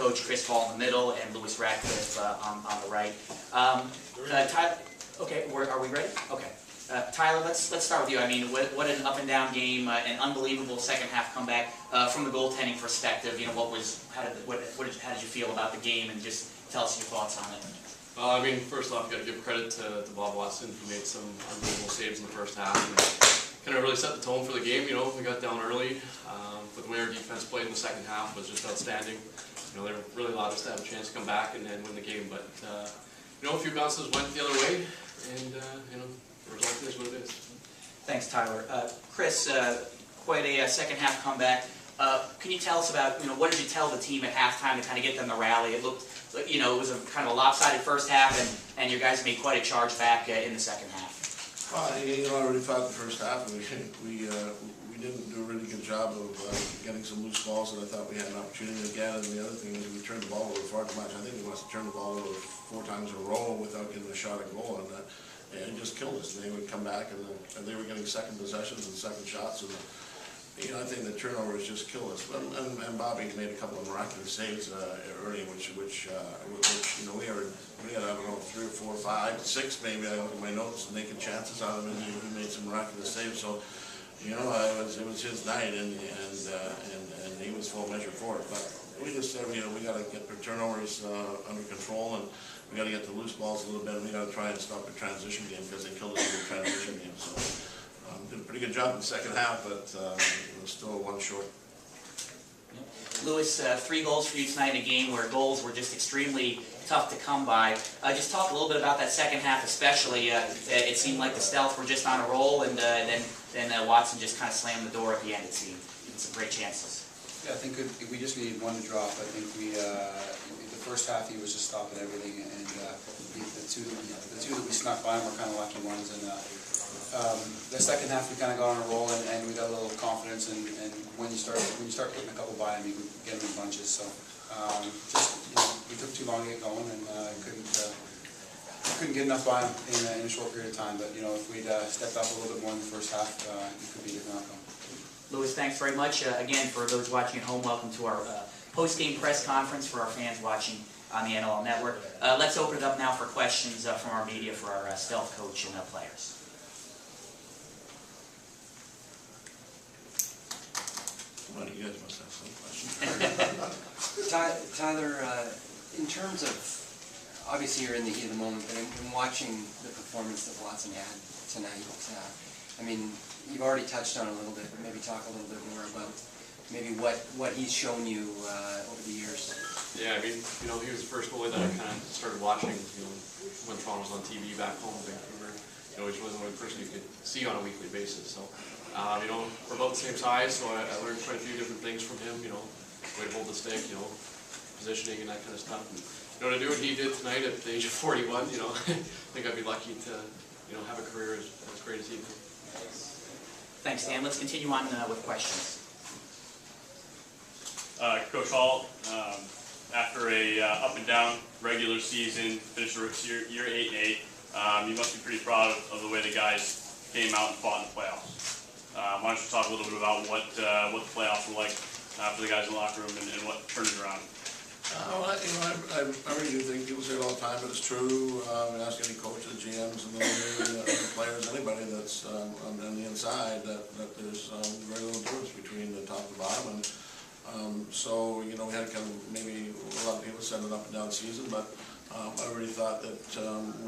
coach, Chris Hall in the middle, and Lewis Ratcliff on the right. Okay, are we ready? Okay. Tyler, let's start with you. I mean, what an up and down game, an unbelievable second half comeback from the goaltending perspective. You know, how did you feel about the game, and just tell us your thoughts on it. I mean, first off, you got to give credit to Bob Watson. He made some unbelievable saves in the first half, and kind of really set the tone for the game. You know, we got down early, but the way our defense played in the second half was just outstanding. You know, they really allowed us to have a chance to come back and win the game. But you know, a few bounces went the other way, and you know, the result is what it is. Thanks, Tyler. Chris, quite a second half comeback. Can you tell us about, you know, what did you tell the team at halftime to kind of get them to rally? It looked, you know, it was a kind of lopsided first half, and your guys made quite a charge back in the second half. Well, you know, I already thought the first half we didn't do a really good job of getting some loose balls that I thought we had an opportunity to get. And the other thing is we turned the ball over far too much. I think we must have turned the ball over 4 times in a row without getting a shot at goal, and it just killed us. And they would come back, and they were getting second possessions and second shots, and you know, I think the turnovers just killed us. And Bobby made a couple of miraculous saves early, which you know, we had, I don't know, 3 or 4 or 5, 6 maybe. I look at my notes, making chances out of him, and he made some miraculous saves. So, you know, it was his night, and he was full measure for it. But we just said, you know, we got to get the turnovers under control, and we got to get the loose balls a little bit, and we got to try and stop the transition game, because they killed us in the transition game. So did a pretty good job in the second half, but it was still 1 short. Lewis, 3 goals for you tonight in a game where goals were just extremely tough to come by. Just talk a little bit about that second half, especially. It seemed like the Stealth were just on a roll, and then Watson just kind of slammed the door at the end. It seemed some great chances. Yeah, I think we just needed one to drop. I think the first half he was just stopping everything, and the two that we snuck by him were kind of lucky ones. And the second half we kind of got on a roll, and we got a little confidence. And when you start putting a couple by him, you can get him in bunches. So just, you know, we took too long to get going, and couldn't get enough by him in a short period of time. But you know, if we'd stepped up a little bit more in the first half, it could be a different outcome. Lewis, thanks very much. Again, for those watching at home, welcome to our post-game press conference for our fans watching on the NLL Network. Let's open it up now for questions from our media for our Stealth coach and players. Well, you guys must have some questions. Tyler, in terms of, obviously you're in the heat of the moment, but in watching the performance that Watson had tonight, I mean, you've already touched on it a little bit, but maybe talk a little bit more about maybe what he's shown you over the years. Yeah, I mean, you know, he was the first goalie that I kind of started watching, you know, when Toronto was on TV back home in Vancouver. You know, he was the only person you could see on a weekly basis. So, you know, we're about the same size, so I learned quite a few different things from him. You know, way to hold the stick, you know, positioning and that kind of stuff. And, you know, to do what he did tonight at the age of 41, you know, I think I'd be lucky to, you know, have a career as great as he did. Thanks, Dan. Let's continue on with questions. Coach Hall, after a up and down regular season, finished year 8-8, you must be pretty proud of the way the guys came out and fought in the playoffs. Why don't you talk a little bit about what the playoffs were like for the guys in the locker room, and what turned it around? Well, you know, I really do think people say it all the time, but it's true. Ask any coach, the GMs, and the players, anybody that's on the inside, that there's very little difference between the top and the bottom. And so, you know, we had kind of, maybe a lot of people said an up and down season, but I really thought that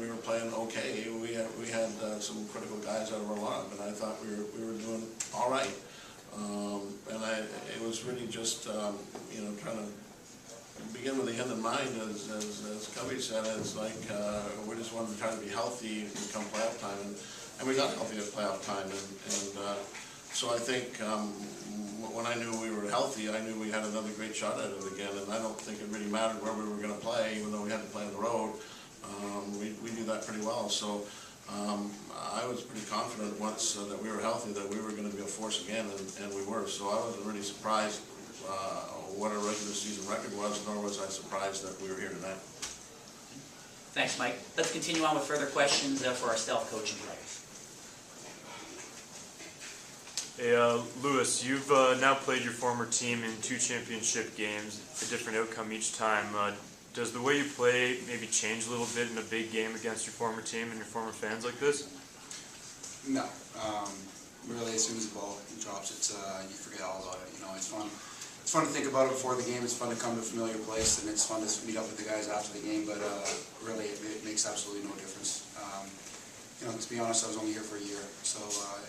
we were playing okay. We had some critical guys out of our lineup, and I thought we were doing all right. And it was really just you know, trying to begin with the end in mind, as Covey said. It's like we just wanted to try to be healthy come playoff time, and we got healthy at playoff time, and so I think when I knew we were healthy, I knew we had another great shot at it again, and I don't think it really mattered where we were going to play, even though we had to play on the road. We do that pretty well, so I was pretty confident once that we were healthy that we were going to be a force again, and we were. So I wasn't really surprised what our regular season record was, nor was I surprised that we were here tonight. Thanks, Mike. Let's continue on with further questions for our Stealth coach and players. Hey, Lewis, you've now played your former team in 2 championship games, a different outcome each time. Does the way you play maybe change a little bit in a big game against your former team and your former fans like this? No. Really, as soon as the ball drops, you forget all about it. You know, it's fun. It's fun to think about it before the game. It's fun to come to a familiar place, and it's fun to meet up with the guys after the game. But really, it makes absolutely no difference. You know, to be honest, I was only here for a year, so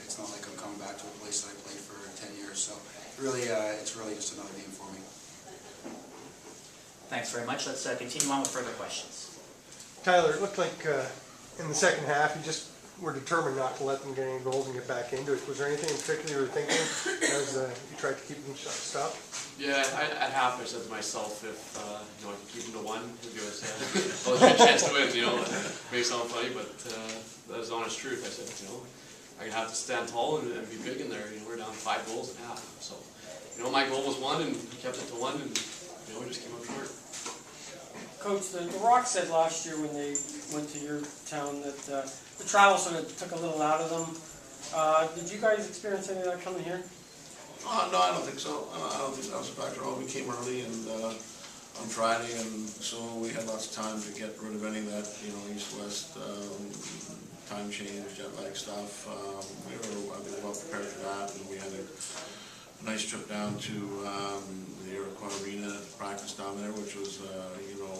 it's not like I'm coming back to a place that I played for 10 years. So really, it's really just another game for me. Thanks very much. Let's continue on with further questions. Tyler, it looked like in the second half you just were determined not to let them get any goals and get back into it. Was there anything in particular you were thinking as you tried to keep them stopped? Yeah, at half I said to myself, if you know, I could keep them to 1, it'd give us a chance to win. You know, it may sound funny, but that was the honest truth. I said, you know, I'm gonna have to stand tall and be big in there. You know, we're down 5 goals at half, so you know, my goal was 1, and we kept it to 1, and you know, we just came up short. Coach, the Rock said last year when they went to your town that the travel sort of took a little out of them. Did you guys experience any of that coming here? No, I don't think so. I don't think that was a factor at all. We came early and on Friday, and so we had lots of time to get rid of any of that, you know, east-west time change, jet lag stuff. We were well prepared for that, and we had a nice trip down to the Iroquois Arena to practice down there, which was, you know,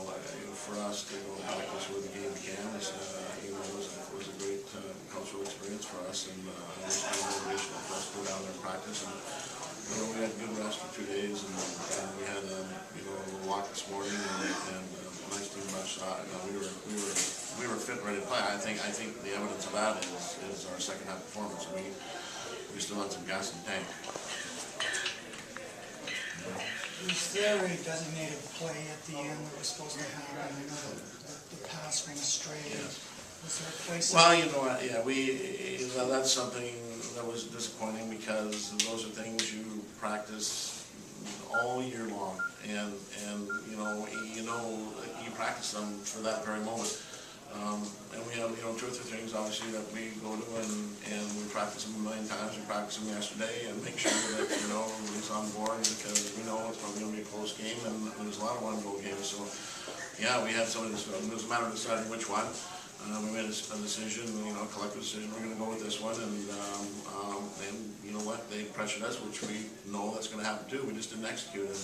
for us to go practice where the game began. You know, it was a great cultural experience for us, and it was good motivation for us to go down there and practice. And you know, we had good rest for 2 days, and we had you know, a walk this morning, and a nice team rush. You know, we were fit and ready to play. I think the evidence of that is our second half performance. We still had some gas in the tank. Was there a designated play at the end that was supposed to happen? I know the pass went astray. Yes. Was there a place? Well, you know what, yeah, that's something that was disappointing, because those are things you practice all year long, and you know you practice them for that very moment. And we have, you know, 2 or 3 things obviously that we go to, and we practice them a million times. We practiced them yesterday, and make sure that, you know, everybody's on board, because we know it's probably going to be a close game, and there's a lot of 1-goal games. So yeah, we had some of this. It was a matter of deciding which one. We made a decision, you know, a collective decision. We're going to go with this one, and you know what? They pressured us, which we know that's going to happen too. We just didn't execute it.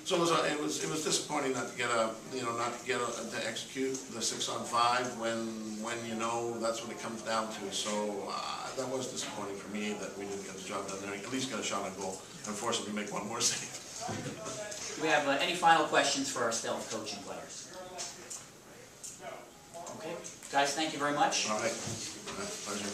So it was disappointing not to get to execute the 6-on-5 when you know that's what it comes down to. So that was disappointing for me that we didn't get the job done there. At least get a shot on goal and force them to make 1 more save. Do we have any final questions for our stealth coaching players? Okay, guys, thank you very much. All right, pleasure.